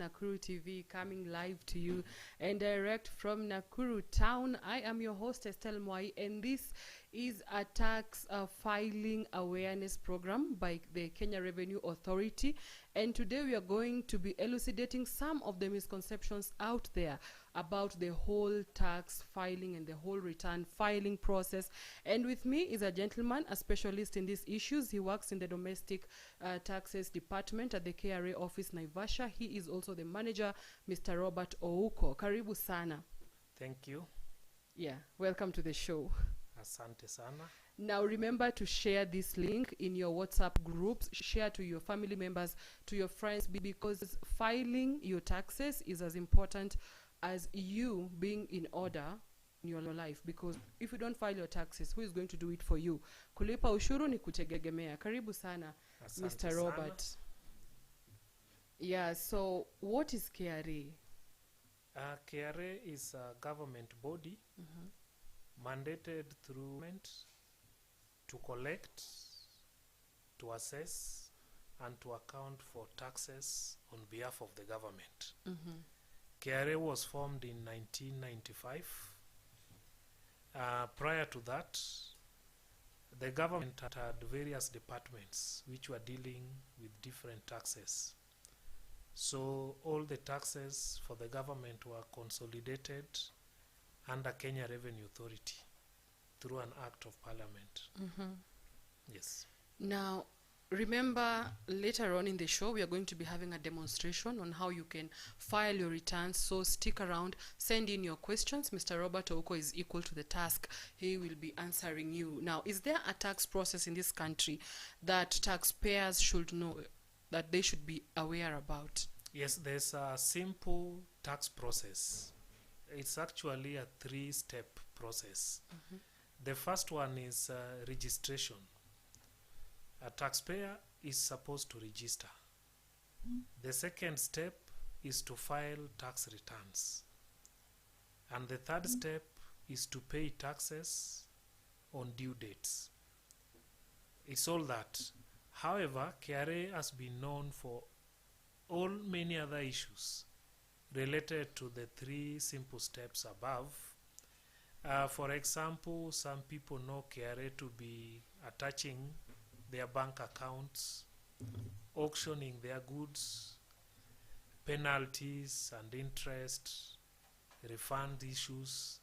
Nakuru TV, coming live to you and direct from Nakuru town. I am your host, Estelle Mwai, and this is a tax filing awareness program by the Kenya Revenue Authority. And today we are going to be elucidating some of the misconceptions out there about the whole tax filing and the whole return filing process. And with me is a gentleman, a specialist in these issues. He works in the domestic taxes department at the KRA office Naivasha. He is also the manager, Mr. Robert Ouko. Karibu sana. Thank you. Yeah, welcome to the show. Asante sana. Now remember to share this link in your WhatsApp groups, share to your family members, to your friends, because filing your taxes is as important as you being in order in your life. Because if you don't file your taxes, who is going to do it for you? Kulipa ushuru ni kutegemea. Karibu sana, Asante Mr. Robert. sana. Yeah, so what is KRA? KRA is a government body mandated through government to collect, to assess, and to account for taxes on behalf of the government. KRA was formed in 1995. Prior to that, the government had various departments which were dealing with different taxes. So all the taxes for the government were consolidated under Kenya Revenue Authority through an act of parliament. Yes. Now, remember, later on in the show, we are going to be having a demonstration on how you can file your returns. So stick around, send in your questions. Mr. Robert Ouko is equal to the task. He will be answering you. Now, is there a tax process in this country that taxpayers should know, that they should be aware about? Yes, there's a simple tax process. It's actually a three-step process. The first one is registration. A taxpayer is supposed to register. The second step is to file tax returns. And the third step is to pay taxes on due dates. It's all that. However, KRA has been known for all many other issues related to the three simple steps above. For example, some people know KRA to be attaching their bank accounts, auctioning their goods, penalties and interest, refund issues.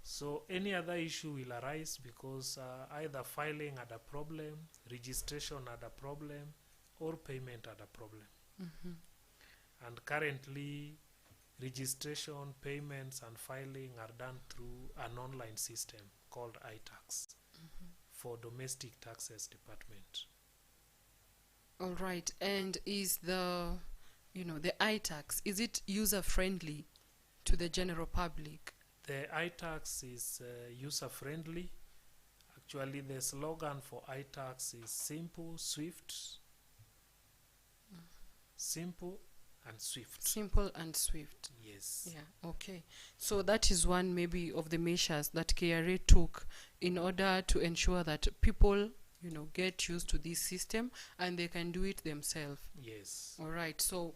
So any other issue will arise because either filing had a problem, registration had a problem, or payment had a problem. And currently, registration, payments, and filing are done through an online system called iTax for domestic taxes department. All right. And is the iTax, is it user-friendly to the general public? The iTax is user-friendly. Actually, the slogan for iTax is simple, swift. Simple and swift. Simple and swift. Yes. Yeah, okay. So that is one maybe of the measures that KRA took in order to ensure that people, get used to this system and they can do it themselves. Yes. All right. So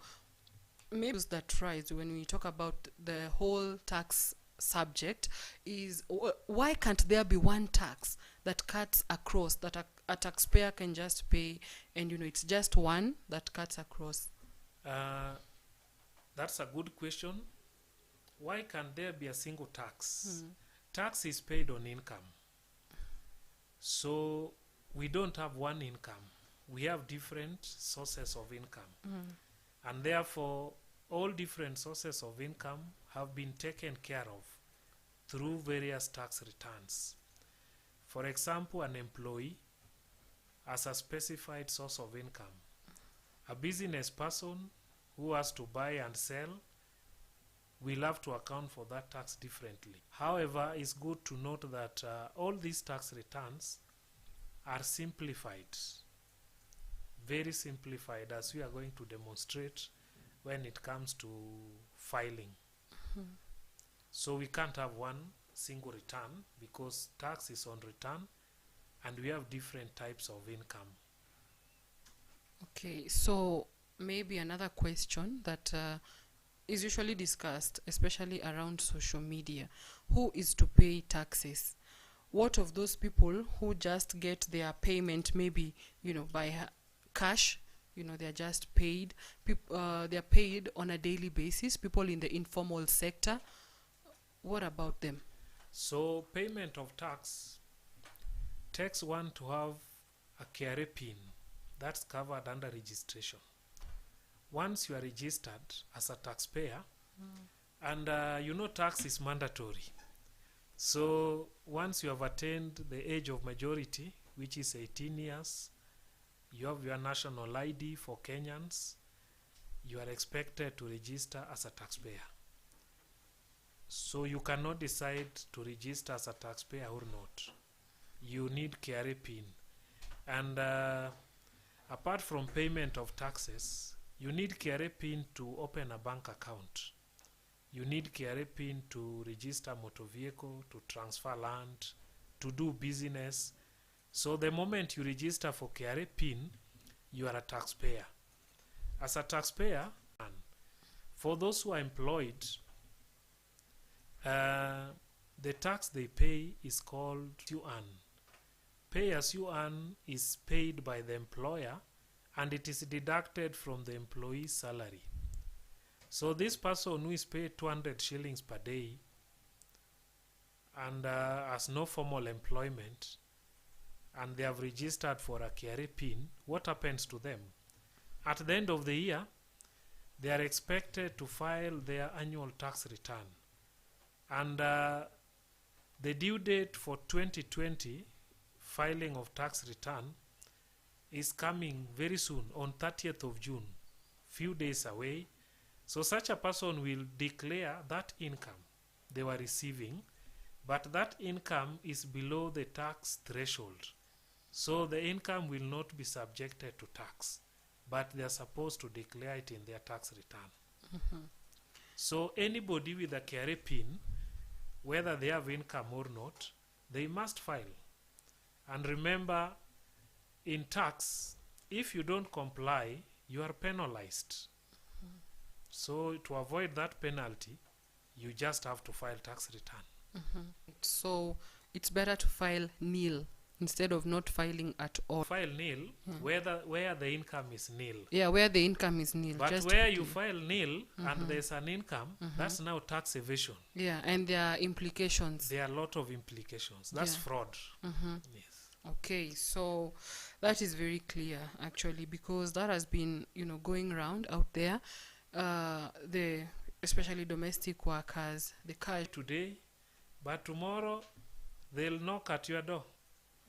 maybe that rise when we talk about the whole tax subject is why can't there be one tax that cuts across, that a taxpayer can just pay, and it's just one that cuts across? That's a good question. Why can't there be a single tax? Tax is paid on income. So we don't have one income. We have different sources of income. And therefore, all different sources of income have been taken care of through various tax returns. For example, an employee has a specified source of income. A business person who has to buy and sell will have to account for that tax differently. However, it's good to note that all these tax returns are simplified, very simplified, as we are going to demonstrate when it comes to filing. So we can't have one single return because tax is on return and we have different types of income. Okay, so maybe another question that is usually discussed, especially around social media. Who is to pay taxes? What of those people who just get their payment maybe, by cash? They're just paid. They're paid on a daily basis. People in the informal sector. What about them? So payment of tax takes one to have a KRA PIN that's covered under registration. Once you are registered as a taxpayer, and tax is mandatory. So once you have attained the age of majority, which is 18 years, you have your national ID for Kenyans, you are expected to register as a taxpayer. So you cannot decide to register as a taxpayer or not. You need KRA PIN. And apart from payment of taxes, you need KRA PIN to open a bank account. You need KRA PIN to register motor vehicle, to transfer land, to do business. So the moment you register for KRA PIN, you are a taxpayer. As a taxpayer, and for those who are employed, the tax they pay is called you earn. Pay as you earn is paid by the employer, and it is deducted from the employee's salary. So this person who is paid 200 shillings per day and has no formal employment, and they have registered for a KRA PIN, what happens to them? At the end of the year, they are expected to file their annual tax return. And the due date for 2020 filing of tax return is coming very soon, on 30th of June, few days away. So such a person will declare that income they were receiving, but that income is below the tax threshold. So the income will not be subjected to tax, but they are supposed to declare it in their tax return. So anybody with a KRA PIN, whether they have income or not, they must file. And remember, in tax, if you don't comply, you are penalized. So to avoid that penalty, you just have to file tax return. So it's better to file nil instead of not filing at all. File nil where the income is nil. Yeah, where the income is nil. But where you file nil and there's an income, that's now tax evasion. Yeah, and there are implications. There are a lot of implications. That's fraud. Yes. Okay, so that is very clear actually, because that has been going around out there. The especially domestic workers, the car today, but tomorrow they'll knock at your door.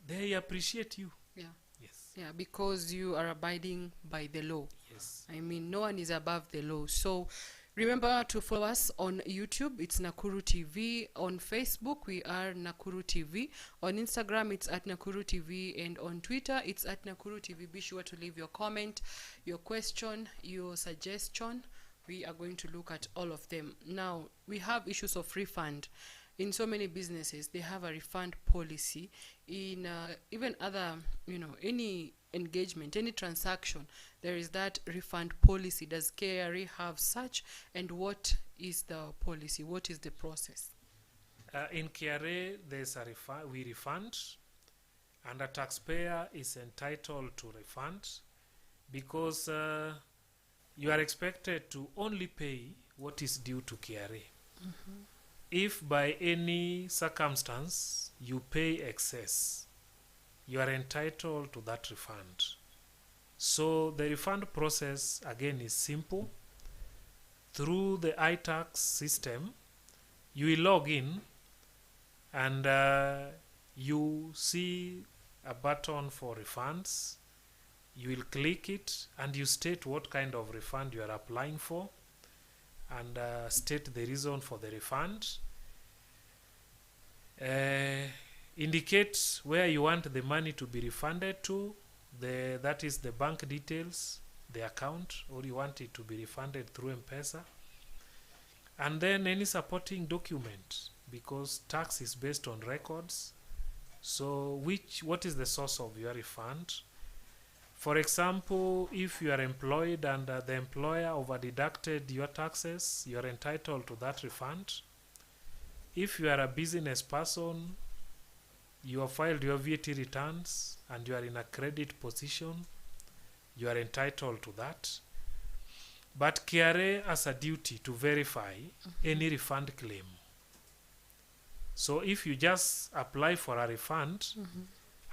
They appreciate you. Yeah. Yes. Yeah, because you are abiding by the law. Yes. I mean, no one is above the law. So remember to follow us on YouTube. It's Nakuru TV. On Facebook, we are Nakuru TV. On Instagram, it's at Nakuru TV. And on Twitter, it's at Nakuru TV. Be sure to leave your comment, your question, your suggestion. We are going to look at all of them. Now, we have issues of refund. In so many businesses, they have a refund policy. In even other, any engagement, any transaction, there is that refund policy. Does KRA have such? And what is the policy? What is the process? In KRA, there's a we refund, and a taxpayer is entitled to refund because you are expected to only pay what is due to KRA. If by any circumstance you pay excess, you are entitled to that refund. So the refund process again is simple. Through the iTax system, you will log in and you see a button for refunds. You will click it and you state what kind of refund you are applying for, and state the reason for the refund. Indicate where you want the money to be refunded to, that is the bank details, the account, or you want it to be refunded through M-Pesa. And then any supporting document, because tax is based on records. So what is the source of your refund? For example, if you are employed and the employer over-deducted your taxes, you are entitled to that refund. If you are a business person, you have filed your VAT returns and you are in a credit position, you are entitled to that. But KRA has a duty to verify any refund claim. So if you just apply for a refund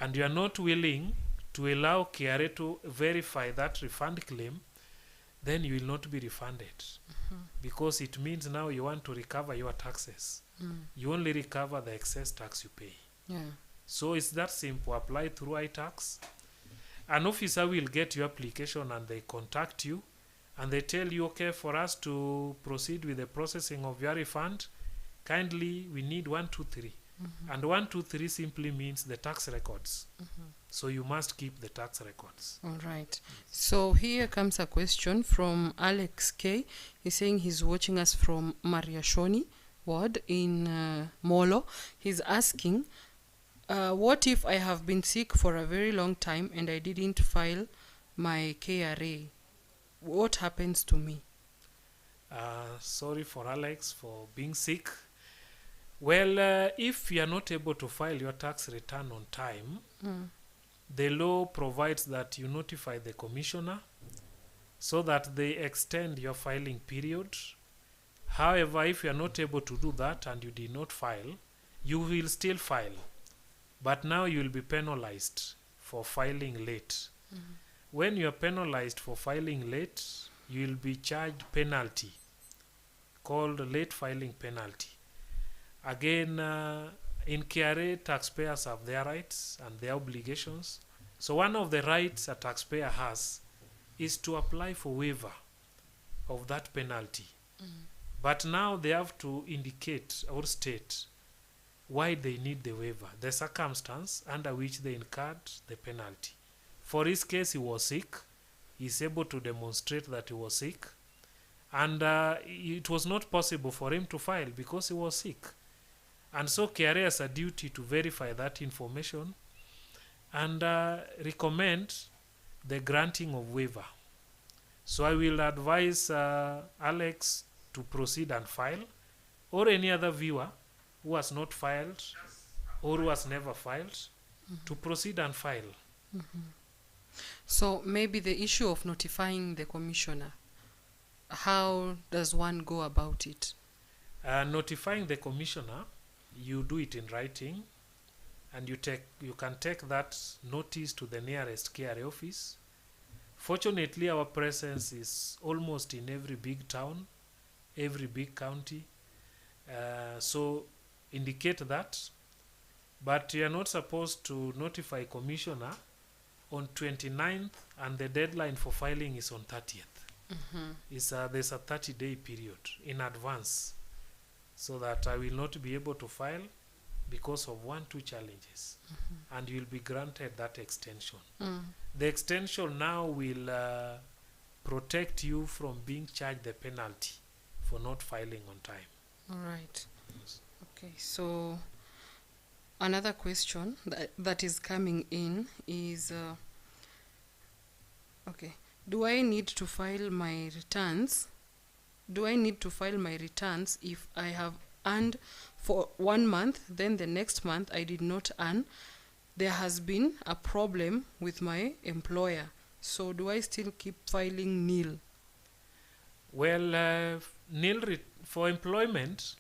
and you are not willing to allow KRA to verify that refund claim, then you will not be refunded. Because it means now you want to recover your taxes. You only recover the excess tax you pay. Yeah. So it's that simple. Apply through iTax. An officer will get your application and they contact you and they tell you, okay, for us to proceed with the processing of your refund, kindly we need 1, 2, 3. And 1, 2, 3 simply means the tax records. So you must keep the tax records. All right. So here comes a question from Alex K. He's saying he's watching us from Mariashoni ward in Molo. He's asking, what if I have been sick for a very long time and I didn't file my KRA? What happens to me? Sorry for Alex for being sick. Well, if you are not able to file your tax return on time, the law provides that you notify the commissioner so that they extend your filing period. However, if you are not able to do that and you did not file, you will still file. But now you will be penalized for filing late. When you are penalized for filing late, you will be charged penalty called late filing penalty. Again, in KRA, taxpayers have their rights and their obligations. So one of the rights a taxpayer has is to apply for waiver of that penalty. But now they have to indicate or state why they need the waiver, the circumstance under which they incurred the penalty. For his case, he was sick. He's able to demonstrate that he was sick. And it was not possible for him to file because he was sick. And so KRA has a duty to verify that information and recommend the granting of waiver. So I will advise Alex to proceed and file, or any other viewer who has not filed or who has never filed to proceed and file. So maybe the issue of notifying the commissioner, how does one go about it? Notifying the commissioner, you do it in writing, and you can take that notice to the nearest KRA office. Fortunately, our presence is almost in every big town, every big county. So indicate that, but you are not supposed to notify commissioner on 29th, and the deadline for filing is on 30th. There's a 30-day period in advance, so that I will not be able to file because of 1, 2 challenges, and you will be granted that extension. The extension now will protect you from being charged the penalty for not filing on time. All right. Okay, so another question that is coming in is, okay, do I need to file my returns? Do I need to file my returns if I have earned for 1 month, then the next month I did not earn? There has been a problem with my employer. So do I still keep filing nil? Well, for employment,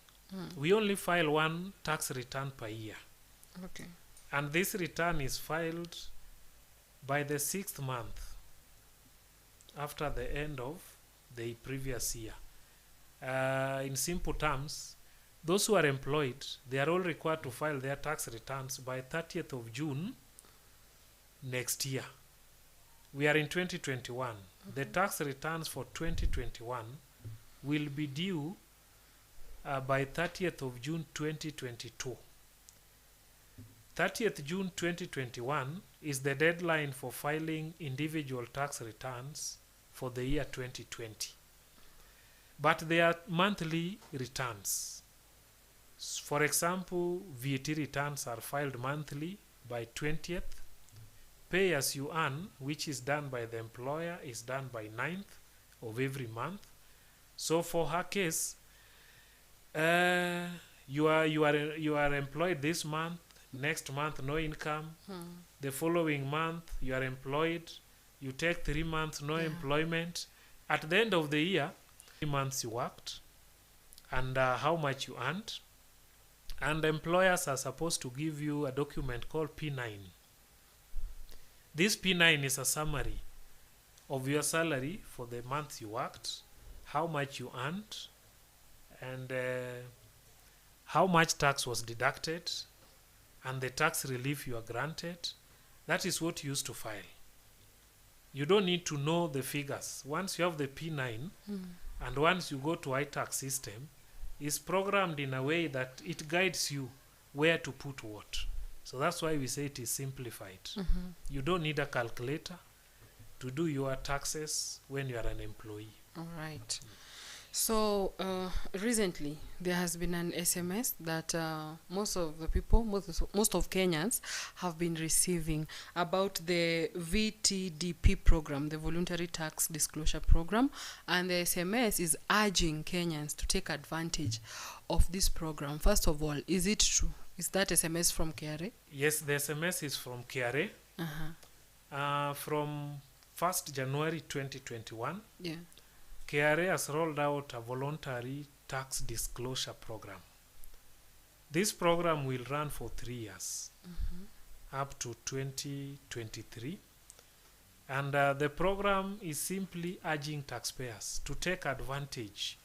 we only file 1 tax return per year. Okay. And this return is filed by the 6th month after the end of the previous year. In simple terms, those who are employed, they are all required to file their tax returns by 30th of June next year. We are in 2021. The tax returns for 2021 will be due by 30th of June 2022. 30th June 2021 is the deadline for filing individual tax returns for the year 2020. But they are monthly returns. For example, VAT returns are filed monthly by 20th, pay as you earn, which is done by the employer, is done by 9th of every month. So for her case, you are employed this month. Next month, no income. The following month, you are employed. You take 3 months, no employment. At the end of the year, 3 months you worked, and how much you earned. And employers are supposed to give you a document called P9. This P9 is a summary of your salary for the month you worked, how much you earned, and how much tax was deducted, and the tax relief you are granted. That is what you used to file. You don't need to know the figures. Once you have the P9, and once you go to iTax system, it's programmed in a way that it guides you where to put what. So that's why we say it is simplified. You don't need a calculator to do your taxes when you are an employee. All right. So recently there has been an SMS that most of the people, most of Kenyans have been receiving about the VTDP program, the Voluntary Tax Disclosure Program, and the SMS is urging Kenyans to take advantage of this program. First of all, is it true? Is that SMS from KRA? Yes, the SMS is from KRA. From 1st January 2021. Yeah. KRA has rolled out a voluntary tax disclosure program. This program will run for 3 years, up to 2023. And the program is simply urging taxpayers to take advantage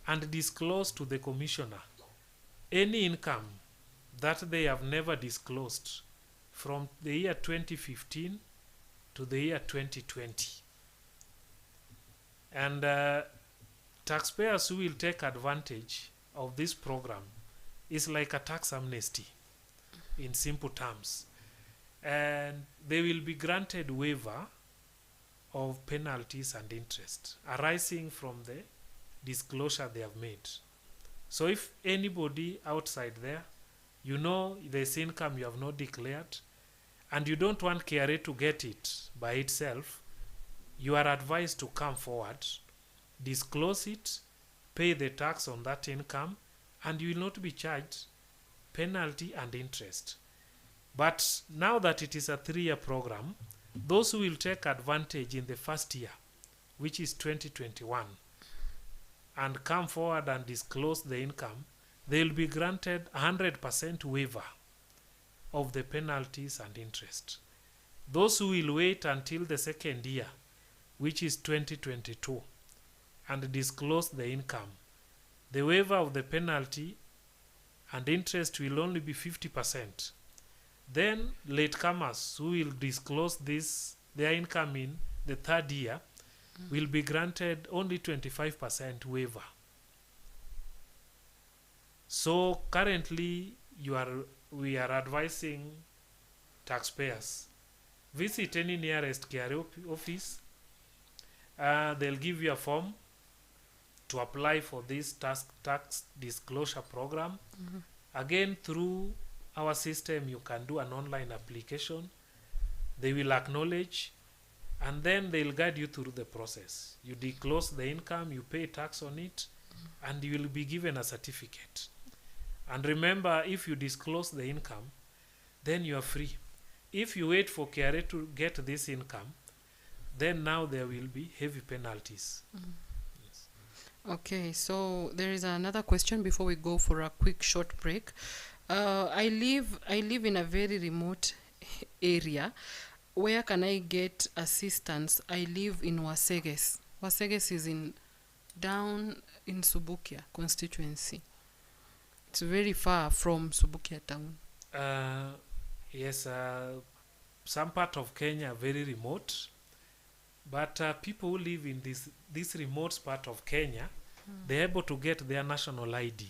and disclose to the commissioner any income that they have never disclosed from the year 2015 to the year 2020. And taxpayers who will take advantage of this program is like a tax amnesty in simple terms. And they will be granted waiver of penalties and interest arising from the disclosure they have made. So if anybody outside there, you know there's income you have not declared, and you don't want KRA to get it by itself, you are advised to come forward, disclose it, pay the tax on that income, and you will not be charged penalty and interest. But now that it is a 3-year program, those who will take advantage in the first year, which is 2021, and come forward and disclose the income, they will be granted 100% waiver of the penalties and interest. Those who will wait until the second year, which is 2022, and disclose the income, the waiver of the penalty and interest will only be 50%. Then latecomers who will disclose their income in the 3rd year will be granted only 25% waiver. So currently we are advising taxpayers, visit any nearest KRA office. They'll give you a form to apply for this tax disclosure program. Again, through our system, you can do an online application. They will acknowledge, and then they'll guide you through the process. You disclose the income, you pay tax on it, and you will be given a certificate. And remember, if you disclose the income, then you are free. If you wait for KRA to get this income, then now there will be heavy penalties. Yes. Okay, so there is another question before we go for a quick short break. I live in a very remote area. Where can I get assistance? I live in Waseges. Waseges is down in Subukia constituency. It's very far from Subukia town. Yes, some part of Kenya are very remote, but people who live in this remote part of Kenya, they're able to get their national ID.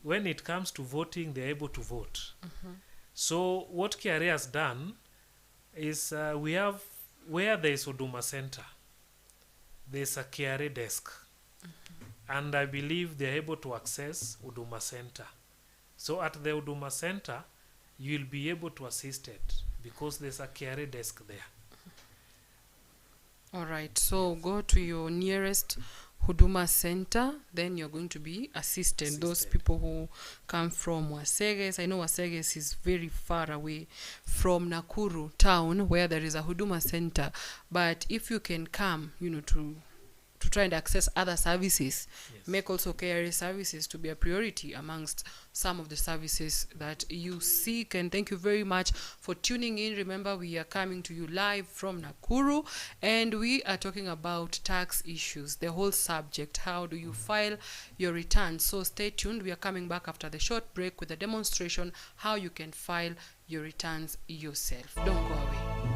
When it comes to voting, they're able to vote. So what KRA has done is we have, where there is Huduma Center, there's a KRA desk. And I believe they're able to access Huduma Center. So at the Huduma Center, you'll be able to assist it because there's a KRA desk there. All right, so go to your nearest Huduma Center, then you're going to be assisted. Those people who come from Waseges, I know Waseges is very far away from Nakuru town where there is a Huduma Center, but if you can come, to try and access other services, make also KRA services to be a priority amongst some of the services that you seek. And thank you very much for tuning in. Remember, we are coming to you live from Nakuru, and we are talking about tax issues, the whole subject. How do you file your returns? So stay tuned. We are coming back after the short break with a demonstration how you can file your returns yourself. Don't go away.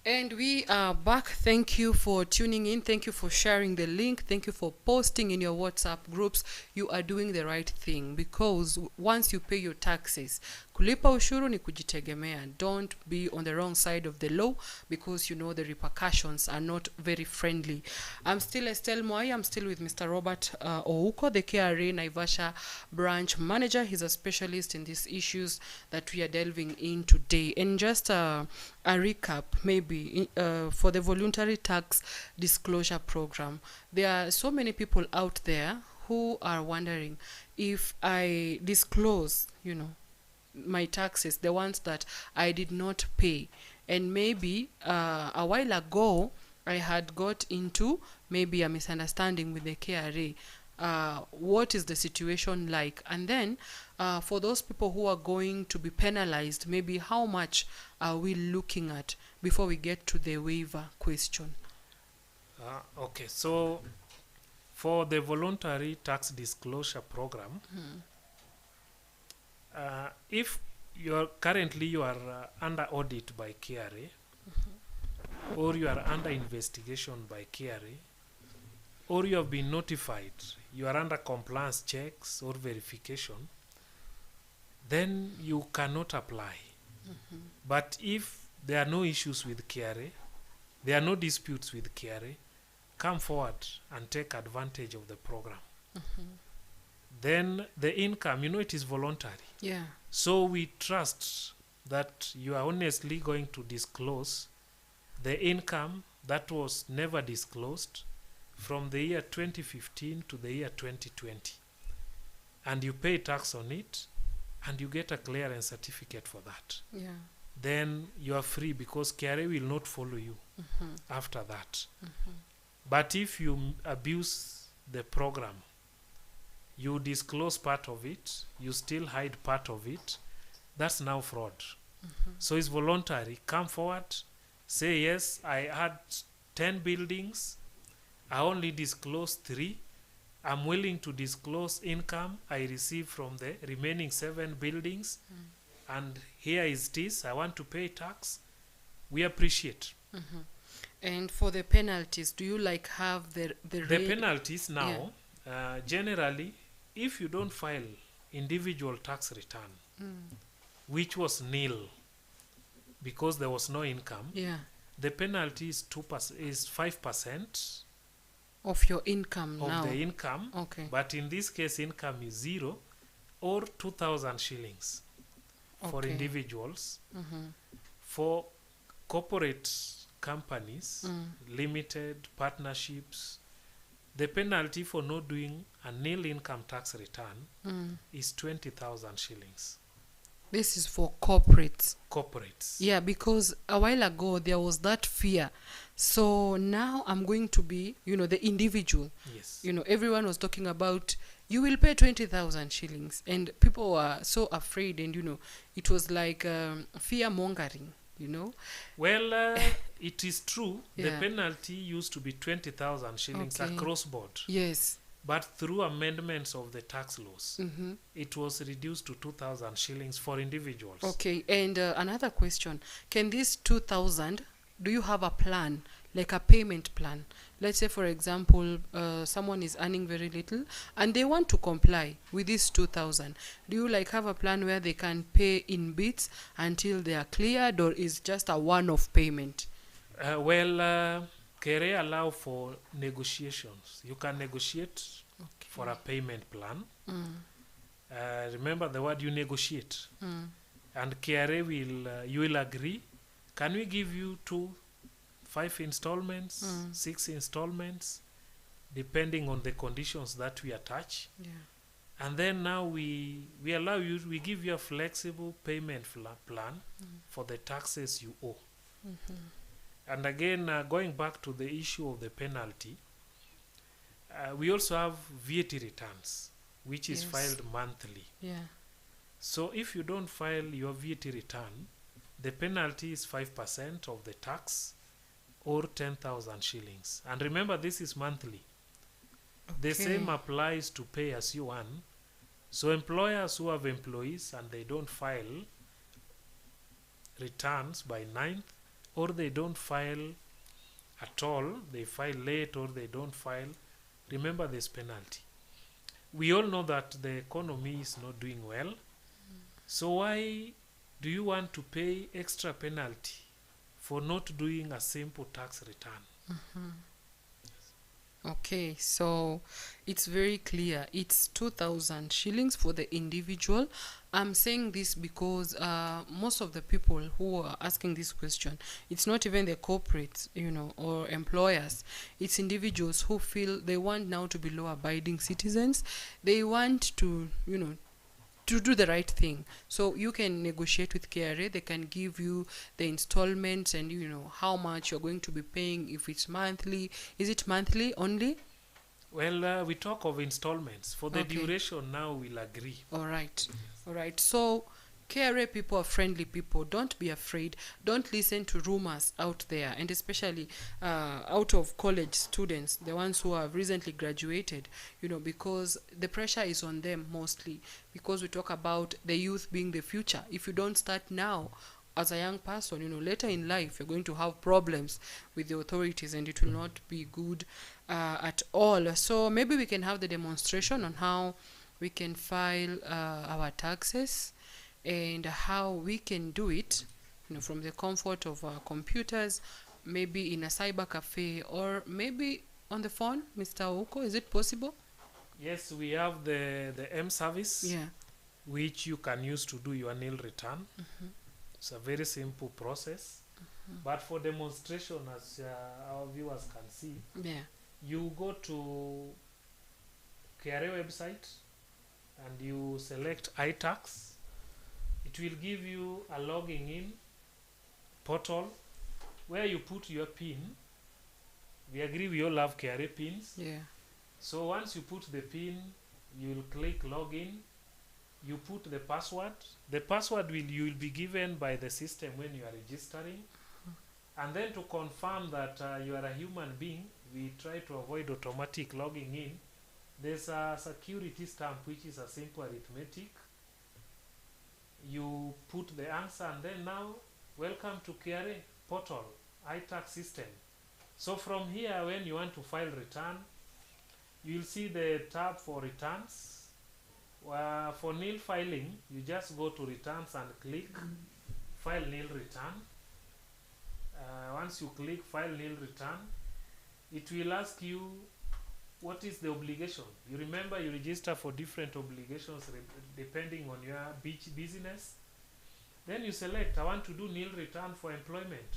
And we are back. Thank you for tuning in. Thank you for sharing the link. Thank you for posting in your WhatsApp groups. You are doing the right thing, because once you pay your taxes, kulipa ushuru ni kujitegemea. Don't be on the wrong side of the law, because you know the repercussions are not very friendly. I'm still Estelle Mwai. I'm still with Mr. Robert Ouko, the KRA Naivasha branch manager. He's a specialist in these issues that we are delving in today. And just a recap, maybe, for the voluntary tax disclosure program. There are so many people out there who are wondering, if I disclose, my taxes, the ones that I did not pay, and maybe a while ago I had got into maybe a misunderstanding with the KRA, what is the situation like? And then for those people who are going to be penalized, maybe how much are we looking at before we get to the waiver question? Okay, so for the voluntary tax disclosure program, If you are under audit by KRA, or you are under investigation by KRA, or you have been notified, you are under compliance checks or verification, then you cannot apply. But if there are no issues with KRA, there are no disputes with KRA, come forward and take advantage of the program. Then the income, it is voluntary. Yeah. So we trust that you are honestly going to disclose the income that was never disclosed from the year 2015 to the year 2020. And you pay tax on it, and you get a clearance certificate for that. Yeah. Then you are free, because KRA will not follow you after that. But if you abuse the program, you disclose part of it, you still hide part of it, that's now fraud. So it's voluntary. Come forward, say, yes, I had 10 buildings, I only disclosed 3. I'm willing to disclose income I receive from the remaining 7 buildings, and here is this, I want to pay tax. We appreciate. And for the penalties, do you like have the penalties now? Generally, if you don't file individual tax return, which was nil because there was no income, the penalty is 5% of your income of now. the income. Okay. But in this case, income is 0 or 2,000 shillings for Okay. individuals. For corporate companies, limited partnerships, the penalty for not doing a nil income tax return is 20,000 shillings. This is for corporates. Corporates. Yeah, because a while ago there was that fear. So now I'm going to be, the individual. Yes. Everyone was talking about you will pay 20,000 shillings, and people were so afraid, and it was like fear mongering. Well, it is true. Yeah. The penalty used to be 20,000 shillings Okay. across board. Yes. But through amendments of the tax laws, it was reduced to 2,000 shillings for individuals. Okay. And another question: can this 2,000? Do you have a plan, like a payment plan? Let's say, for example, someone is earning very little and they want to comply with this 2,000. Do you have a plan where they can pay in bits until they are cleared, or is just a one-off payment? KRA allow for negotiations. You can negotiate for a payment plan. Remember the word, you negotiate. And KRA you will agree. Can we give you 5 installments, 6 installments, depending on the conditions that we attach? Yeah. And then now we allow you, we give you a flexible payment plan for the taxes you owe. And again, going back to the issue of the penalty, we also have VAT returns, which is filed monthly. Yeah. So if you don't file your VAT return, the penalty is 5% of the tax, or 10,000 shillings. And remember, this is monthly. The same applies to pay as you earn. So employers who have employees and they don't file returns by 9th, or they don't file at all, they file late, or they don't file, remember this penalty. We all know that the economy is not doing well. So why do you want to pay extra penalty for not doing a simple tax return? Okay, so it's very clear. It's 2,000 shillings for the individual. I'm saying this because most of the people who are asking this question, it's not even the corporates, or employers. It's individuals who feel they want now to be law-abiding citizens. They want to, to do the right thing. So you can negotiate with KRA. They can give you the installments and how much you're going to be paying, if it's monthly. Is it monthly only? Well, we talk of installments. For the duration now, we'll agree. All right. So KRA people are friendly people. Don't be afraid. Don't listen to rumors out there, and especially out of college students, the ones who have recently graduated, because the pressure is on them mostly, because we talk about the youth being the future. If you don't start now as a young person, later in life, you're going to have problems with the authorities, and it will not be good at all. So maybe we can have the demonstration on how we can file our taxes, and how we can do it, from the comfort of our computers, maybe in a cyber cafe, or maybe on the phone. Mr. Ouko, is it possible? Yes, we have the M service, Yeah. which you can use to do your nil return. It's a very simple process. But for demonstration, as our viewers can see, Yeah. you go to KRA website and you select iTax. It will give you a logging in portal where you put your PIN. We agree we all have KRA PINs. Yeah. So once you put the PIN, you'll click login. You put the password. The password you will be given by the system when you are registering. And then to confirm that you are a human being, we try to avoid automatic logging in. There's a security stamp, which is a simple arithmetic. You put the answer, and then now, welcome to KRA portal, iTax system. So from here, when you want to file return, you'll see the tab for returns. For nil filing, you just go to returns and click file nil return. Once you click file nil return, it will ask you what is the obligation. You remember you register for different obligations depending on your business. Then you select, I want to do nil return for employment.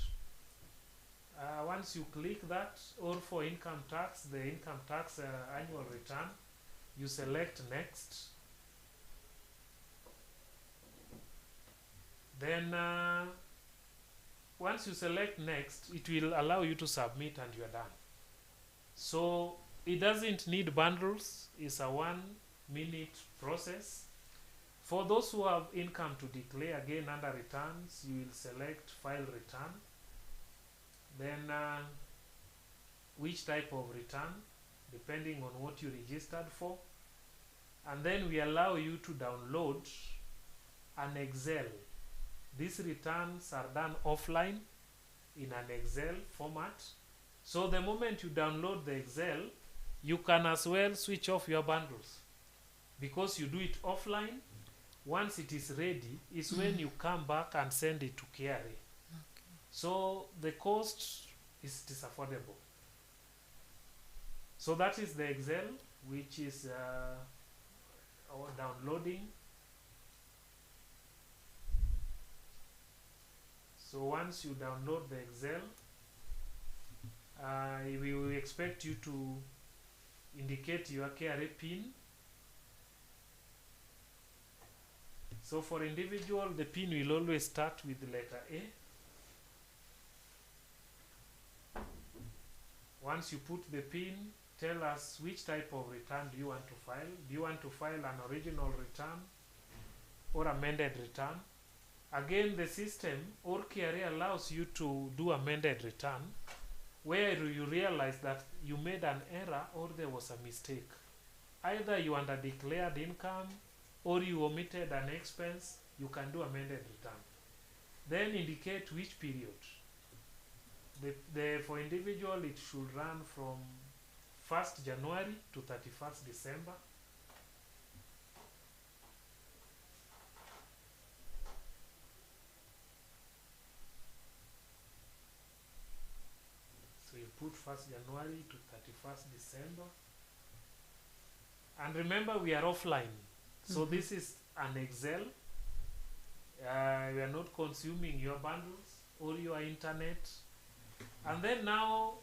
Once you click that, or for income tax, the income tax annual return, you select next. Then once you select next, it will allow you to submit and you're done. So it doesn't need bundles. It's a 1-minute process. For those who have income to declare, again under returns, you will select file return. Then which type of return, depending on what you registered for. And then we allow you to download an Excel. These returns are done offline in an Excel format. So the moment you download the Excel, you can as well switch off your bundles, because you do it offline. Once it is ready is when you come back and send it to KRA. Okay. So the cost is affordable. So that is the Excel, which is downloading. So once you download the Excel, we will expect you to indicate your KRA PIN. So for individual, the PIN will always start with the letter A. Once you put the PIN, tell us which type of return do you want to file. Do you want to file an original return or amended return? Again, the system or KRA allows you to do amended return where you realize that you made an error or there was a mistake. Either you under-declared income or you omitted an expense, you can do amended return. Then indicate which period. For individual, it should run from 1st January to 31st December. So you put 1st January to 31st December. And remember, we are offline. So this is an Excel. We are not consuming your bundles or your internet. And then now,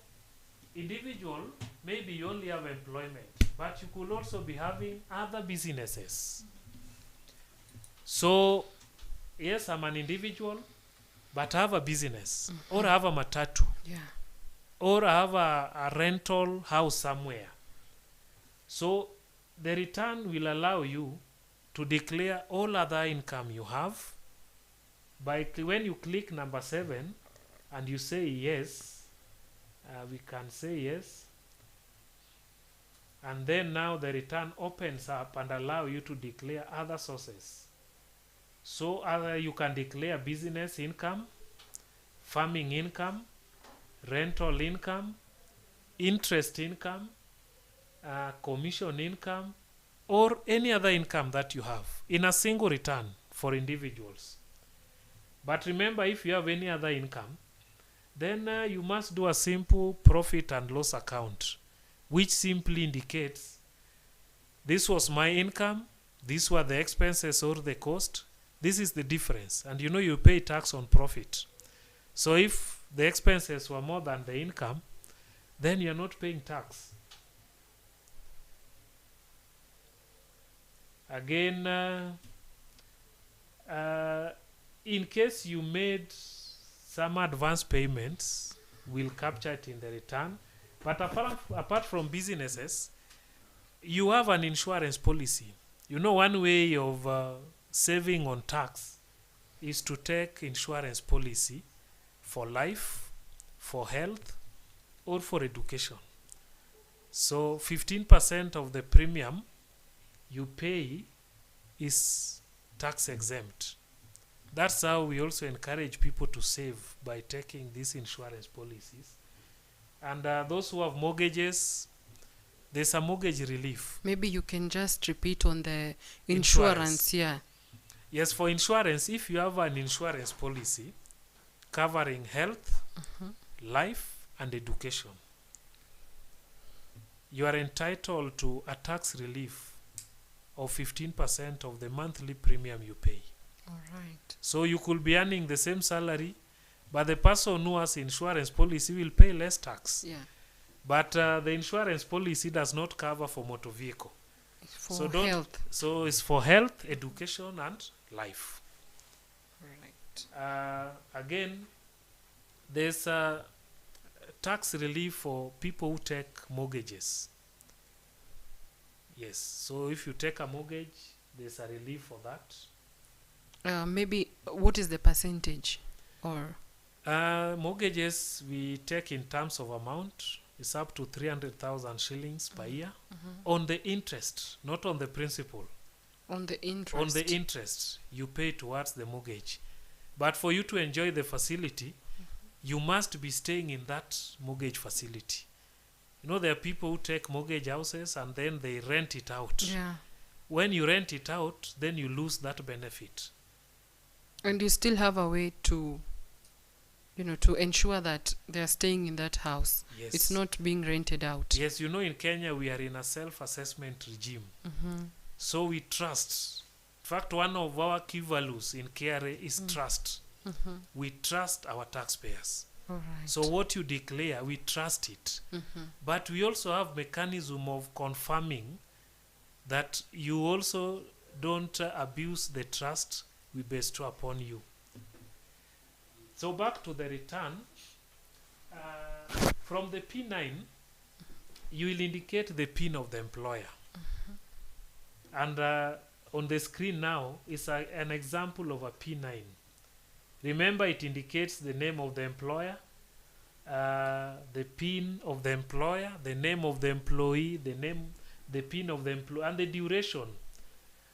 individual, maybe you only have employment, but you could also be having other businesses. So, yes, I'm an individual, but I have a business, or I have a matatu, Yeah. or I have a rental house somewhere. So, the return will allow you to declare all other income you have when you click number 7 and you say yes, we can say yes, and then now the return opens up and allow you to declare other sources. So you can declare business income, farming income, rental income, interest income, commission income, or any other income that you have in a single return for individuals. But remember, if you have any other income, then you must do a simple profit and loss account, which simply indicates this was my income, these were the expenses or the cost, this is the difference, and you pay tax on profit. So if the expenses were more than the income, then you're not paying tax. Again, in case you made some advance payments, we'll capture it in the return. But apart from businesses, you have an insurance policy. One way of saving on tax is to take insurance policy for life, for health, or for education. So 15% of the premium you pay is tax exempt. That's how we also encourage people to save, by taking these insurance policies. And those who have mortgages, there's a mortgage relief. Maybe you can just repeat on the insurance. Yeah. Yes, for insurance, if you have an insurance policy covering health, life, and education, you are entitled to a tax relief of 15% of the monthly premium you pay. All right. So you could be earning the same salary, but the person who has insurance policy will pay less tax. Yeah. But the insurance policy does not cover for motor vehicle. It's for health. So it's for health, education, and life. Right. Again, there's a tax relief for people who take mortgages. Yes. So if you take a mortgage, there's a relief for that. Maybe what is the percentage? Or mortgages we take in terms of amount. It's up to 300,000 shillings per year on the interest, not on the principal. On the interest. On the interest you pay towards the mortgage. But for you to enjoy the facility, you must be staying in that mortgage facility. There are people who take mortgage houses and then they rent it out. Yeah. When you rent it out, then you lose that benefit. And you still have a way to, to ensure that they're staying in that house. Yes. It's not being rented out. Yes, in Kenya we are in a self-assessment regime. So we trust. In fact, one of our key values in KRA is trust. We trust our taxpayers. All right. So what you declare, we trust it. But we also have mechanism of confirming that you also don't abuse the trust we bestow upon you. So back to the return. From the P9, you will indicate the PIN of the employer. And on the screen now is an example of a P9. Remember, it indicates the name of the employer, the PIN of the employer, the name of the employee, the PIN of the employee, and the duration.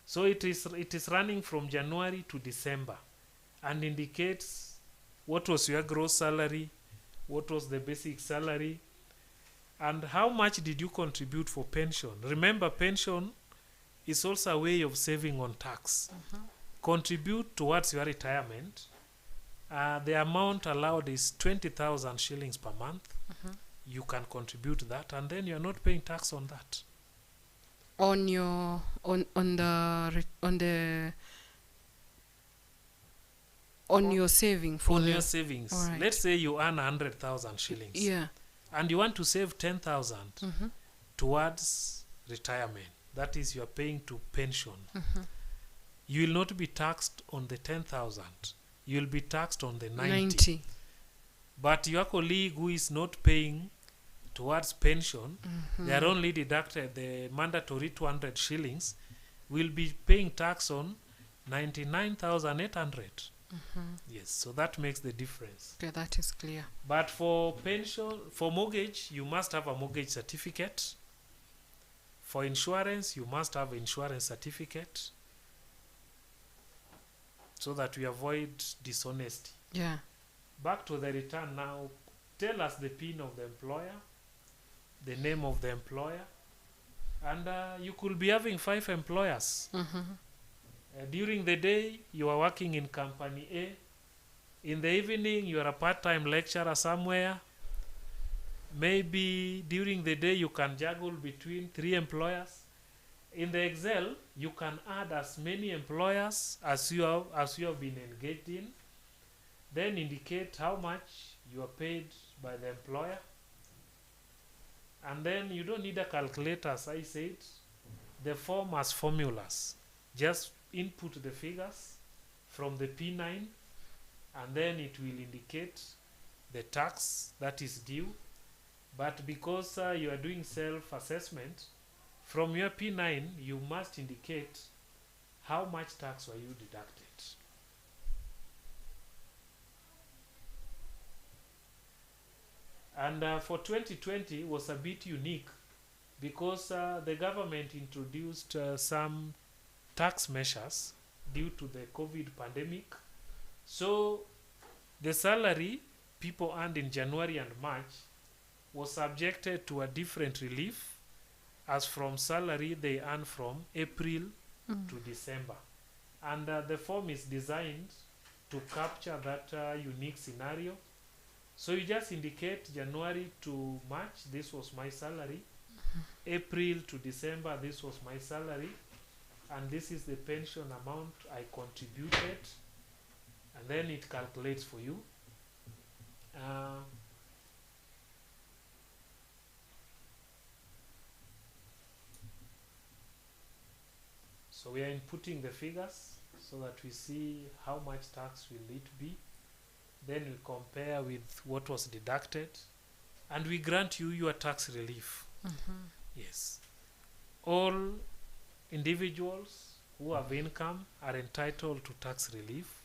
So it is running from January to December, and indicates what was your gross salary, what was the basic salary, and how much did you contribute for pension. Remember, pension is also a way of saving on tax. Contribute towards your retirement. The amount allowed is 20,000 shillings per month. You can contribute that, and then you're not paying tax on that. On your your saving for your savings. Right. Let's say you earn 100,000 shillings. Yeah. And you want to save 10,000 towards retirement. That is, you are paying to pension. You will not be taxed on the 10,000. You will be taxed on the 90. But your colleague who is not paying towards pension, they are only deducted the mandatory 200 shillings, will be paying tax on 99,800. Yes, so that makes the difference. Okay, that is clear. But for pension, for mortgage, you must have a mortgage certificate. For insurance, you must have insurance certificate so that we avoid dishonesty. Yeah. Back to the return now. Tell us the PIN of the employer, the name of the employer, and you could be having 5 employers. During the day, you are working in company A. In the evening, you are a part-time lecturer somewhere. Maybe during the day, you can juggle between 3 employers. In the Excel, you can add as many employers as you have been engaged in. Then indicate how much you are paid by the employer. And then you don't need a calculator, as I said. The form has formulas. Just input the figures from the P9, and then it will indicate the tax that is due. But because you are doing self-assessment, from your P9 you must indicate how much tax were you deducted. And for 2020 was a bit unique because the government introduced some tax measures due to the COVID pandemic. So the salary people earned in January and March was subjected to a different relief as from salary they earn from April to December. And the form is designed to capture that unique scenario. So you just indicate January to March, this was my salary. April to December, this was my salary. And this is the pension amount I contributed. And then it calculates for you. So we are inputting the figures so that we see how much tax will it be. Then we compare with what was deducted, and we grant you your tax relief. Yes. All individuals who have income are entitled to tax relief.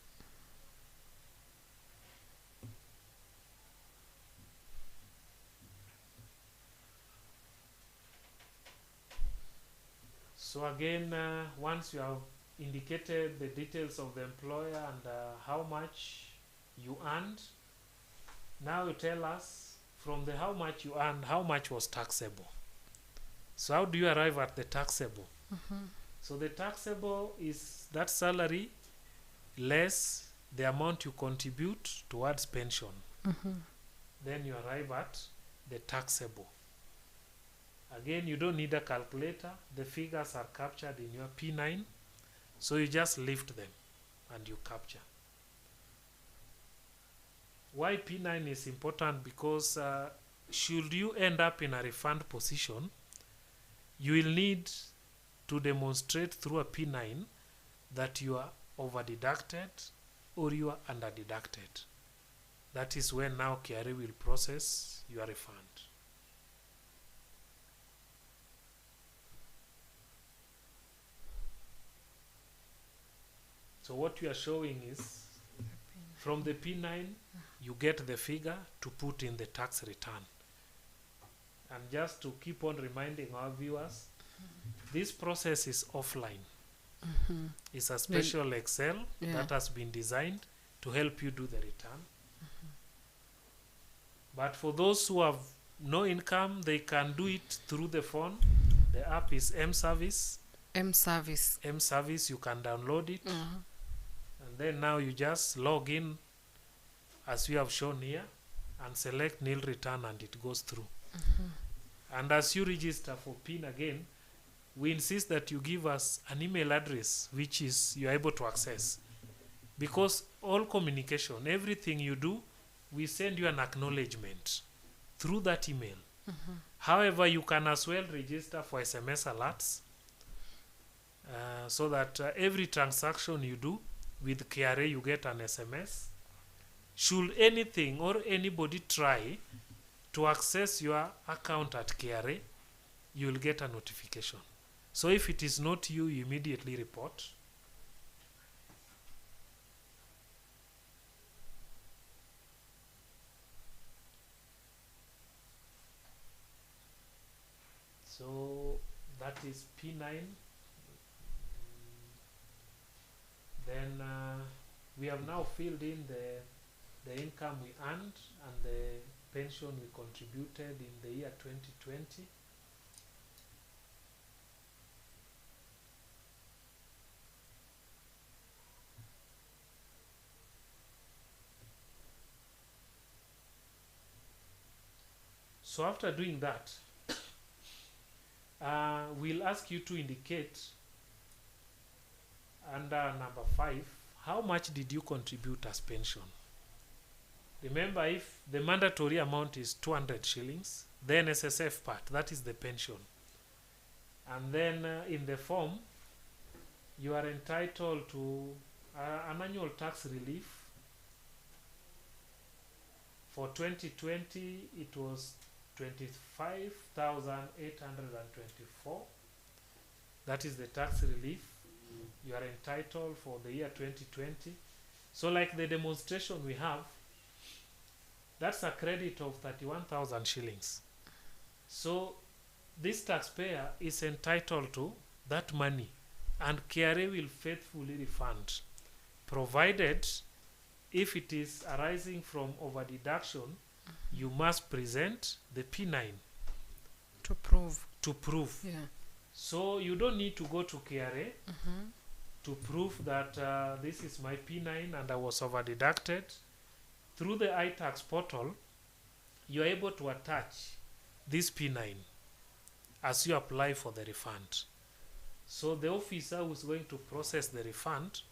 So again, once you have indicated the details of the employer and how much you earned, now you tell us from the how much you earned, how much was taxable. So how do you arrive at the taxable? So the taxable is that salary less the amount you contribute towards pension. Then you arrive at the taxable. Again, you don't need a calculator. The figures are captured in your P9. So you just lift them and you capture. Why P9 is important? Because should you end up in a refund position, you will need to demonstrate through a P9 that you are over deducted or you are under deducted. That is when now KRA will process your refund. So what we are showing is from the P9 you get the figure to put in the tax return. And just to keep on reminding our viewers, this process is offline. It's a special Excel that has been designed to help you do the return. But for those who have no income, they can do it through the phone. The app is M-Service. M-Service. M-Service, you can download it. And then now you just log in as we have shown here and select nil return and it goes through. And as you register for PIN again, we insist that you give us an email address which is you are able to access. Because all communication, everything you do, we send you an acknowledgement through that email. However, you can as well register for SMS alerts so that every transaction you do with KRA, you get an SMS. Should anything or anybody try to access your account at KRA, you will get a notification. So if it is not you, you immediately report. So that is P9. Then we have now filled in the income we earned and the pension we contributed in the year 2020. So after doing that, we'll ask you to indicate under number 5, how much did you contribute as pension? Remember, if the mandatory amount is 200 shillings, the NSSF part, that is the pension. And then in the form, you are entitled to an annual tax relief. For 2020, it was 25,824. That is the tax relief you are entitled for the year 2020. So like the demonstration we have, that's a credit of 31,000 shillings. So this taxpayer is entitled to that money, and KRA will faithfully refund, provided if it is arising from over deduction, you must present the P9 to prove. Yeah. So you don't need to go to KRA to prove that this is my P9 and I was over deducted. Through the iTax portal, you are able to attach this P9 as you apply for the refund. So the officer who is going to process the refund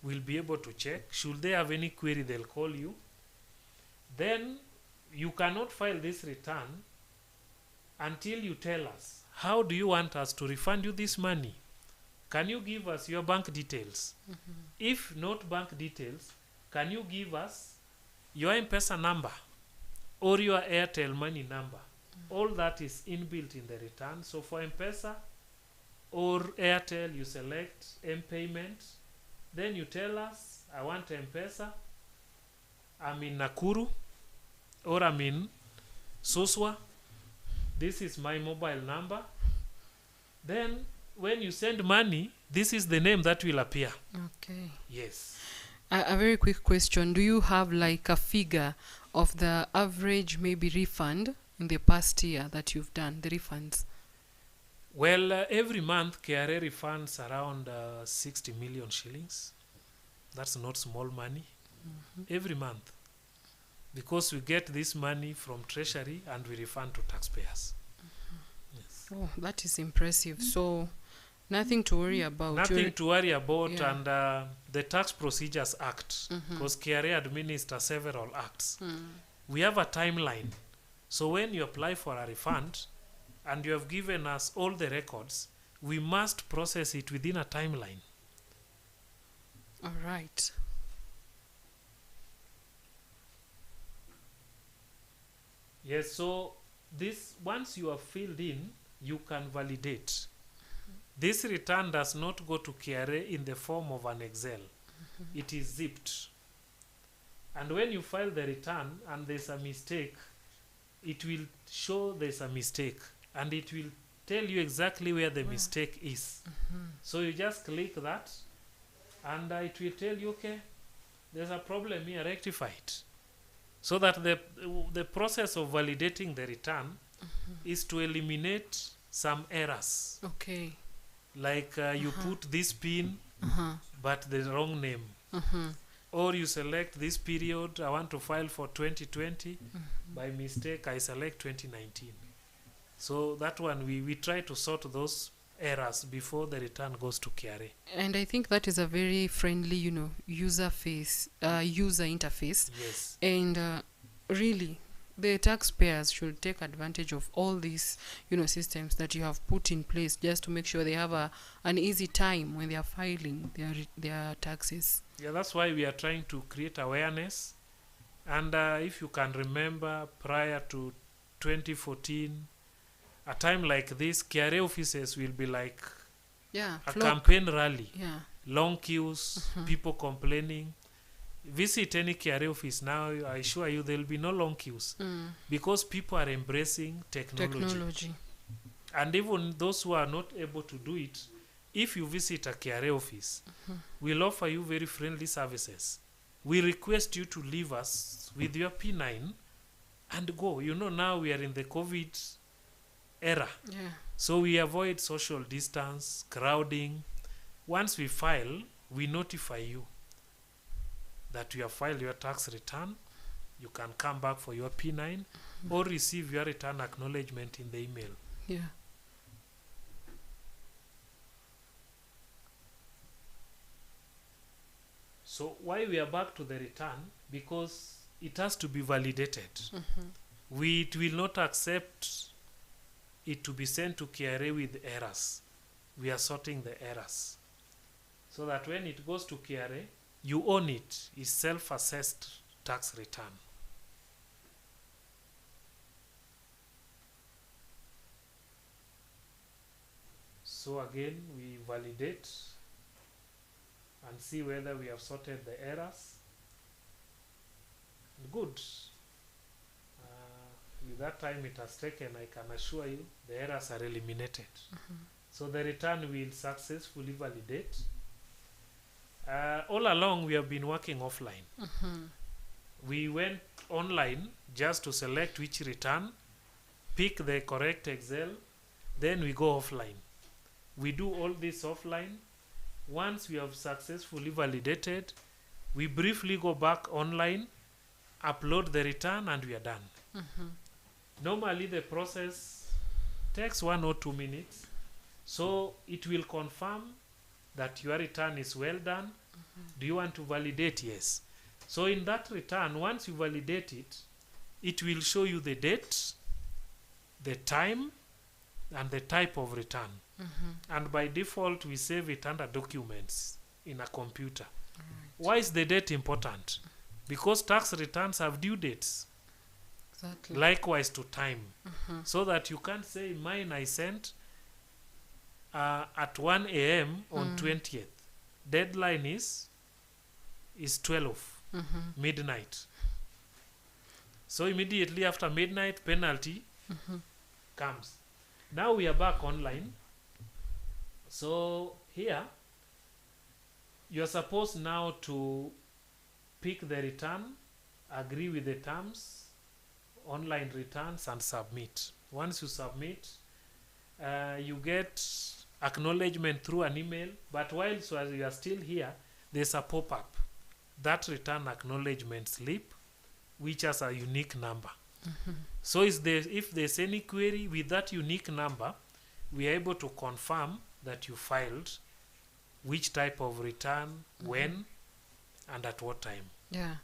will be able to check. Should they have any query, they'll call you. Then you cannot file this return until you tell us, how do you want us to refund you this money? Can you give us your bank details? If not bank details, can you give us your M-Pesa number or your Airtel money number? All that is inbuilt in the return. So for M-Pesa or Airtel, you select M-Payment. Then you tell us, I want M-Pesa. I'm in Nakuru or I'm in Suswa. This is my mobile number. Then when you send money, this is the name that will appear. Okay. Yes. A very quick question. Do you have like a figure of the average maybe refund in the past year that you've done, the refunds? Well, every month KRA refunds around 60 million shillings. That's not small money. Every month. Because we get this money from Treasury and we refund to taxpayers. Yes. Oh, that is impressive. So nothing to worry about. Nothing to worry about. Yeah. And the Tax Procedures Act, because KRA administers several acts. We have a timeline. So when you apply for a refund and you have given us all the records, we must process it within a timeline. All right. Yes, so this, once you have filled in, you can validate. This return does not go to KRA in the form of an Excel. It is zipped. And when you file the return and there's a mistake, it will show there's a mistake and it will tell you exactly where the mistake is. So you just click that and it will tell you, okay, there's a problem here, rectify it. So that the process of validating the return is to eliminate some errors. Okay. Like you put this PIN but the wrong name. Or you select this period, I want to file for 2020. By mistake, I select 2019. So that one, we try to sort those errors before the return goes to KRA. And I think that is a very friendly, user interface. Yes. And really, the taxpayers should take advantage of all these, systems that you have put in place just to make sure they have an easy time when they are filing their taxes. Yeah, that's why we are trying to create awareness. And if you can remember, prior to 2014, a time like this, KRA offices will be like a campaign rally. Yeah. Long queues, people complaining. Visit any KRA office now, I assure you there will be no long queues. Because people are embracing technology. And even those who are not able to do it, if you visit a KRA office, we'll offer you very friendly services. We request you to leave us with your P9 and go. You know, now we are in the COVID era. Yeah. So we avoid social distance, crowding. Once we file, we notify you that you have filed your tax return. You can come back for your P9 or receive your return acknowledgement in the email. Yeah. So why we are back to the return? Because it has to be validated. We will not accept it to be sent to KRA with errors. We are sorting the errors. So that when it goes to KRA, you own it. It's self-assessed tax return. So again, we validate and see whether we have sorted the errors. Good. With that time it has taken, I can assure you the errors are eliminated. So the return will successfully validate. All along we have been working offline. We went online just to select which return, pick the correct Excel, then we go offline. We do all this offline. Once we have successfully validated, we briefly go back online, upload the return, and we are done. Normally the process takes 1 or 2 minutes. So it will confirm that your return is well done. Do you want to validate? Yes. So in that return, once you validate it, it will show you the date, the time, and the type of return. And by default, we save it under documents in a computer. Why is the date important? Because tax returns have due dates. Exactly. Likewise to time. So that you can't say mine I sent at 1 a.m. on 20th. Deadline is 12 midnight. So immediately after midnight, penalty comes. Now we are back online. So here you're supposed now to pick the return, agree with the terms, online returns, and submit. Once you submit, you get acknowledgement through an email. But while you are still here, there's a pop-up, that return acknowledgement slip, which has a unique number. So if there's any query with that unique number, we are able to confirm that you filed which type of return, when, and at what time. Yeah.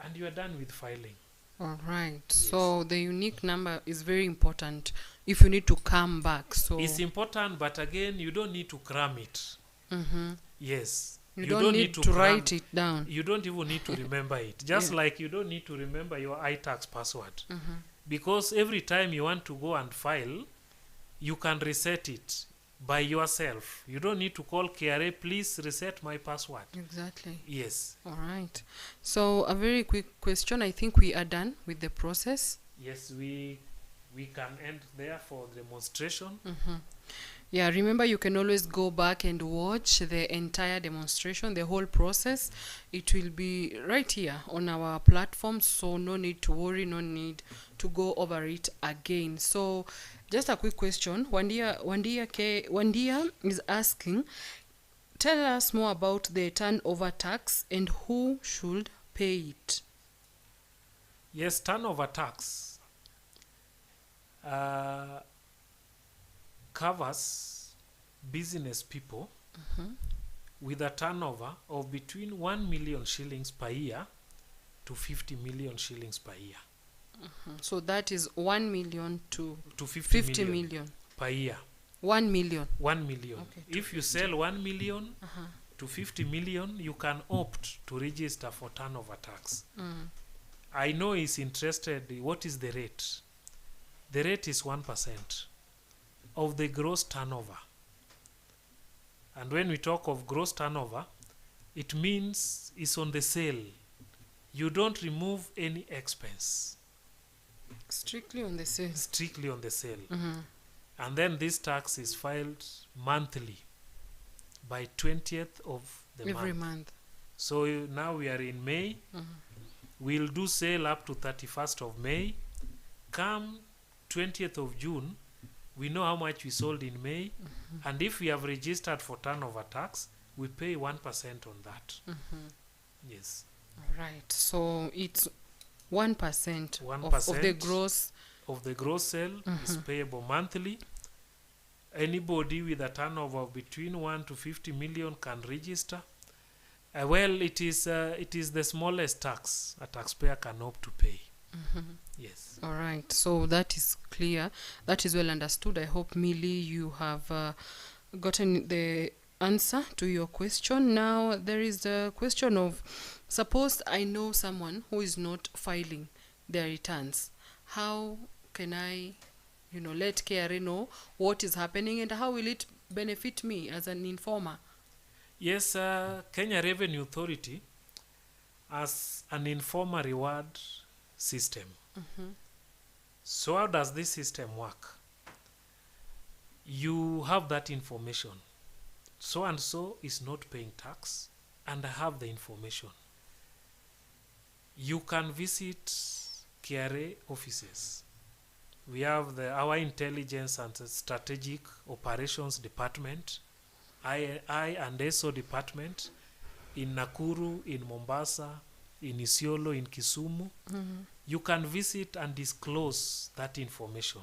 And you are done with filing. All right. Yes. So the unique number is very important if you need to come back. So It's important, but again, you don't need to cram it. Yes. you don't need to write it down. You don't even need to remember it. Just like you don't need to remember your iTax password. Because every time you want to go and file, you can reset it by yourself. You don't need to call KRA, please reset my password. Exactly. Yes. All right. So a very quick question. I think we are done with the process. Yes, we can end there for demonstration. Yeah, remember you can always go back and watch the entire demonstration, the whole process. It will be right here on our platform, so no need to worry, no need to go over it again. So just a quick question. Wandia is asking, tell us more about the turnover tax and who should pay it. Yes, turnover tax covers business people with a turnover of between 1 million shillings per year to 50 million shillings per year. So that is 1 million to 50 million per year. 1 million. 1 million. Okay, If you sell 1 million to 50 million, you can opt to register for turnover tax. I know he's interested. What is the rate? The rate is 1% of the gross turnover. And when we talk of gross turnover, it means it's on the sale. You don't remove any expense. Strictly on the sale. Strictly on the sale. And then this tax is filed monthly by 20th of the Every month. month. So now we are in May. We'll do sale up to 31st of May. Come 20th of June, we know how much we sold in May. And if we have registered for turnover tax, we pay 1% on that. Yes. All right. So it's 1%, 1% of the gross. of the gross sale is payable monthly. Anybody with a turnover of between 1 to 50 million can register. Well, it is the smallest tax a taxpayer can hope to pay. Yes. All right. So that is clear. That is well understood. I hope, Millie, you have gotten the answer to your question. Now, there is the question of, suppose I know someone who is not filing their returns. How can I, let KRA know what is happening, and how will it benefit me as an informer? Yes, Kenya Revenue Authority has an informer reward system. So how does this system work? You have that information. So and so is not paying tax, and I have the information. You can visit KRA offices. We have our Intelligence and Strategic Operations Department, I and SO department in Nakuru, in Mombasa, in Isiolo, in Kisumu. You can visit and disclose that information.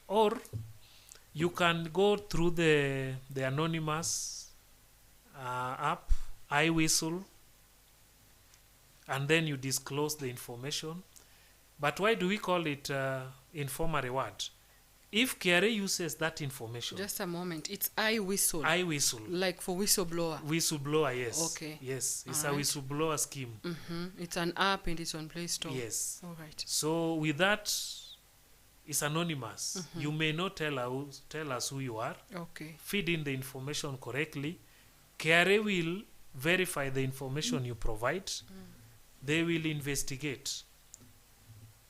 Or you can go through the anonymous app, iWhistle, and then you disclose the information. But why do we call it informer reward? If KRA uses that information... Just a moment. It's iWhistle. iWhistle. Like for whistleblower. Whistleblower, yes. Okay. Yes, it's All a right. whistleblower scheme. It's an app and it's on Play Store. Yes. All right. So with that, it's anonymous. You may not tell us who you are. Okay. Feed in the information correctly. KRA will verify the information you provide. They will investigate.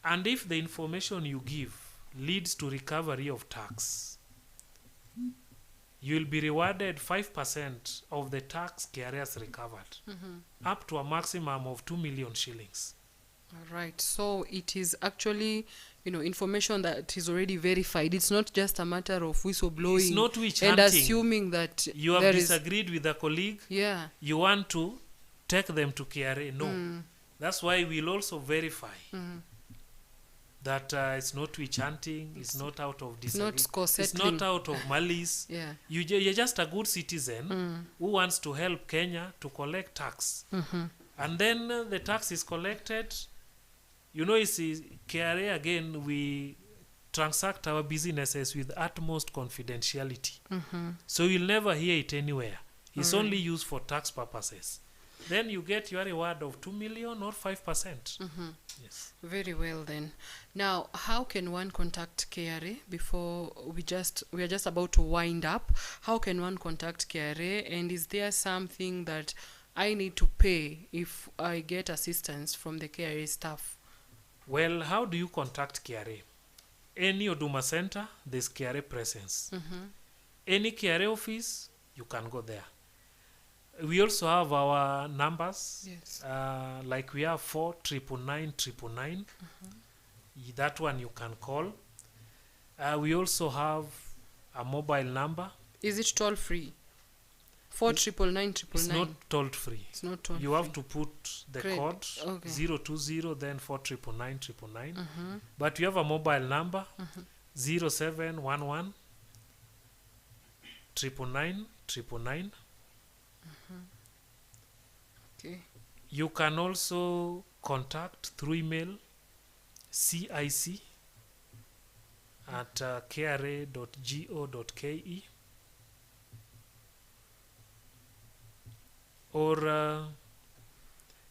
And if the information you give leads to recovery of tax, you will be rewarded 5% of the tax KRA has recovered, up to a maximum of 2 million shillings. All right. So it is actually, information that is already verified. It's not just a matter of whistleblowing. It's not witch and hunting. assuming that You have there disagreed with a colleague. Yeah. You want to take them to KRA. No. That's why we'll also verify that it's not witch hunting, it's not out of disagreement, not score it's settling. not out of malice. Yeah. You're just a good citizen who wants to help Kenya to collect tax. And then the tax is collected. It's KRA again, we transact our businesses with utmost confidentiality. So you'll never hear it anywhere. It's only used for tax purposes. Then you get your reward of 2 million or 5%. Yes. Very well then. Now, how can one contact KRA before we are just about to wind up? How can one contact KRA, and is there something that I need to pay if I get assistance from the KRA staff? Well, how do you contact KRA? Any Huduma Center, there's KRA presence. Any KRA office, you can go there. We also have our numbers. Yes. Like we have 49999. That one you can call. We also have a mobile number. Is it toll free? 49999. It's not toll free. It's not toll You free. have to put the code 020, then 49999. But you have a mobile number 0711 999. Okay. You can also contact through email cic at kra.go.ke, or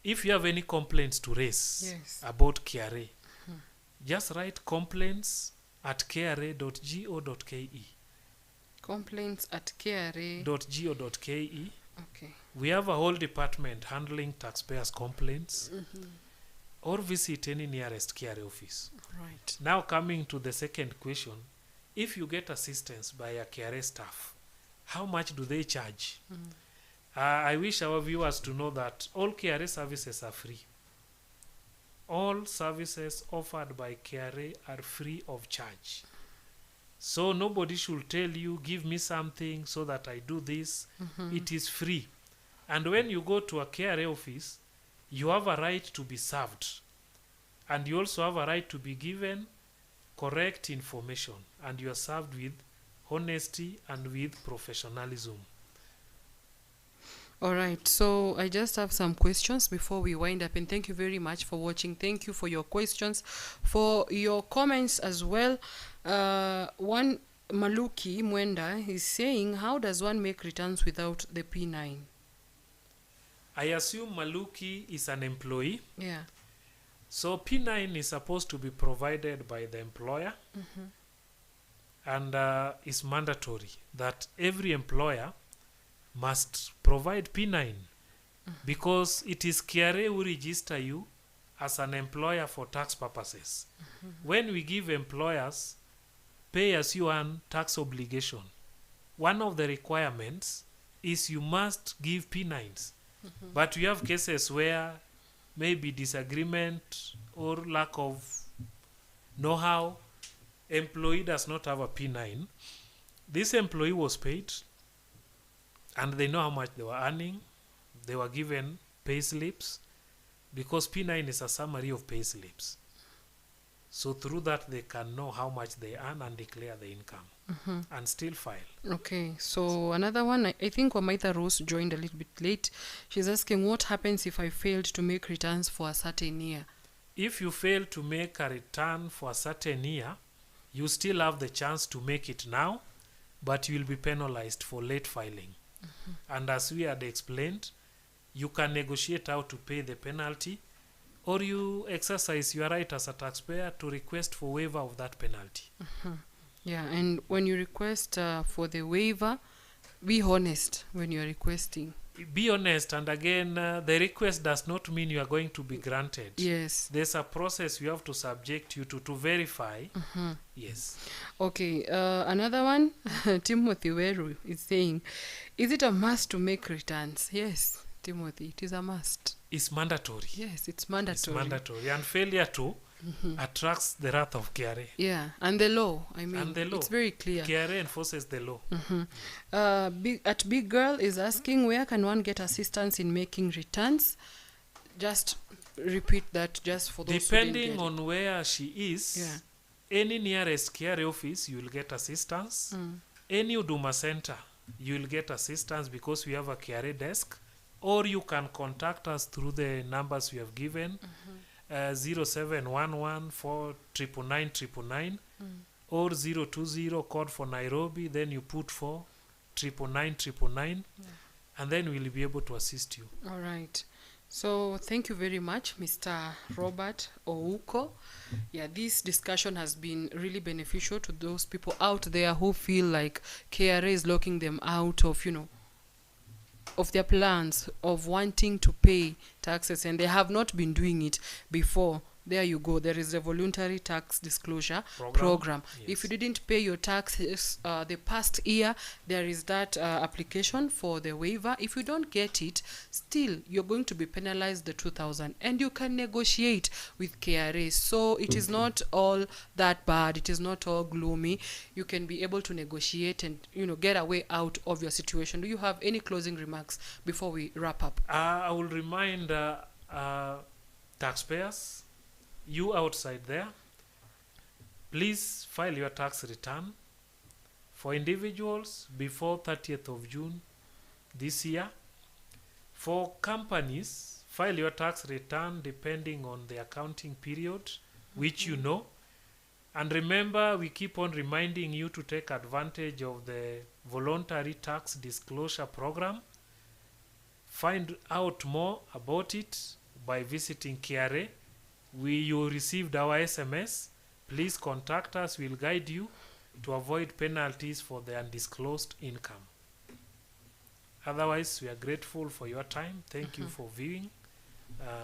if you have any complaints to raise Yes. about KRA, just write complaints at kra.go.ke. Complaints at KRA. .go.ke. Okay. We have a whole department handling taxpayers' complaints. Or visit any nearest KRA office. Right. Now coming to the second question, if you get assistance by a KRA staff, how much do they charge? I wish our viewers to know that all KRA services are free. All services offered by KRA are free of charge. So nobody should tell you, give me something so that I do this. It is free. And when you go to a KRA office, you have a right to be served. And you also have a right to be given correct information. And you are served with honesty and with professionalism. All right, so I just have some questions before we wind up, and thank you very much for watching. Thank you for your questions, for your comments as well. One Maluki Mwenda is saying, how does one make returns without the P9? I assume Maluki is an employee. Yeah. So P9 is supposed to be provided by the employer, and is mandatory that every employer must provide P9 because it is KRA who register you as an employer for tax purposes. When we give employers pay as you earn tax obligation, one of the requirements is you must give P9s. But we have cases where maybe disagreement or lack of know-how, employee does not have a P9. This employee was paid and they know how much they were earning. They were given pay slips because P9 is a summary of pay slips. So through that, they can know how much they earn and declare the income and still file. Okay, so another one, I think Wamaitha Rose joined a little bit late. She's asking, what happens if I failed to make returns for a certain year? If you fail to make a return for a certain year, you still have the chance to make it now, but you will be penalized for late filing. And as we had explained, you can negotiate how to pay the penalty, or you exercise your right as a taxpayer to request for waiver of that penalty. Yeah, and when you request for the waiver, be honest when you're requesting. Be honest, and again, the request does not mean you are going to be granted. Yes. There's a process you have to subject you to verify. Yes. Okay, another one, Timothy Weru is saying, is it a must to make returns? Yes, Timothy, it is a must. It's mandatory. Yes, it's mandatory. It's mandatory. And failure to attracts the wrath of KRA. Yeah, and the law. I mean, And the law. it's very clear. KRA enforces the law. Big Girl is asking, where can one get assistance in making returns? Just repeat that just for those who didn't Depending get on where she is, Yeah. any nearest KRA office, you will get assistance. Any Huduma center, you will get assistance because we have a KRA desk. Or you can contact us through the numbers we have given, 0711 499 999, or 020 code for Nairobi, then you put 499 and then we'll be able to assist you. All right. So thank you very much, Mr. Robert Ouko. Yeah, this discussion has been really beneficial to those people out there who feel like KRA is locking them out of, of their plans of wanting to pay taxes, and they have not been doing it before. There you go. There is a voluntary tax disclosure program. Yes. If you didn't pay your taxes the past year, there is that application for the waiver. If you don't get it, still you're going to be penalized the 2,000, and you can negotiate with KRA. So it is not all that bad. It is not all gloomy. You can be able to negotiate and get a way out of your situation. Do you have any closing remarks before we wrap up? I will remind taxpayers, you outside there, please file your tax return for individuals before 30th of June this year. For companies, file your tax return depending on the accounting period, which you know. And remember, we keep on reminding you to take advantage of the voluntary tax disclosure program. Find out more about it by visiting KRA. You received our SMS. Please contact us. We'll guide you to avoid penalties for the undisclosed income. Otherwise, we are grateful for your time. Thank you for viewing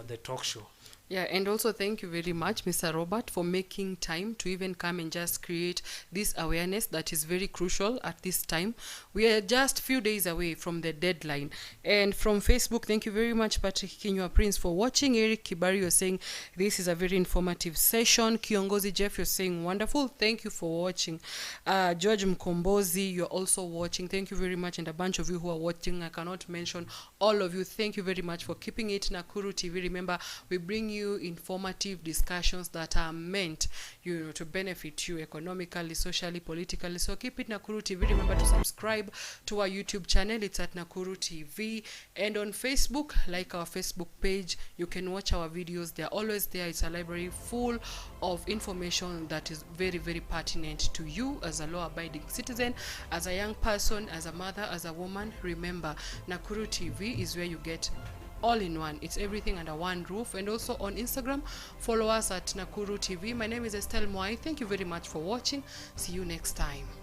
the talk show. Yeah, and also thank you very much, Mr. Robert, for making time to even come and just create this awareness that is very crucial at this time. We are just few days away from the deadline. And from Facebook, thank you very much, Patrick Kinyua Prince, for watching. Eric Kibari, you're saying this is a very informative session. Kiongozi Jeff, you're saying wonderful. Thank you for watching. George Mkombozi, you're also watching. Thank you very much. And a bunch of you who are watching, I cannot mention all of you. Thank you very much for keeping it Nakuru TV. Remember, we bring you informative discussions that are meant, to benefit you economically, socially, politically. So keep it Nakuru TV. Remember to subscribe to our YouTube channel. It's at Nakuru TV. And on Facebook, like our Facebook page, you can watch our videos. They're always there. It's a library full of information that is very, very pertinent to you as a law-abiding citizen, as a young person, as a mother, as a woman. Remember, Nakuru TV is where you get all in one. It's everything under one roof. And also on Instagram, follow us at Nakuru TV. My name is Estelle Mwai. Thank you very much for watching. See you next time.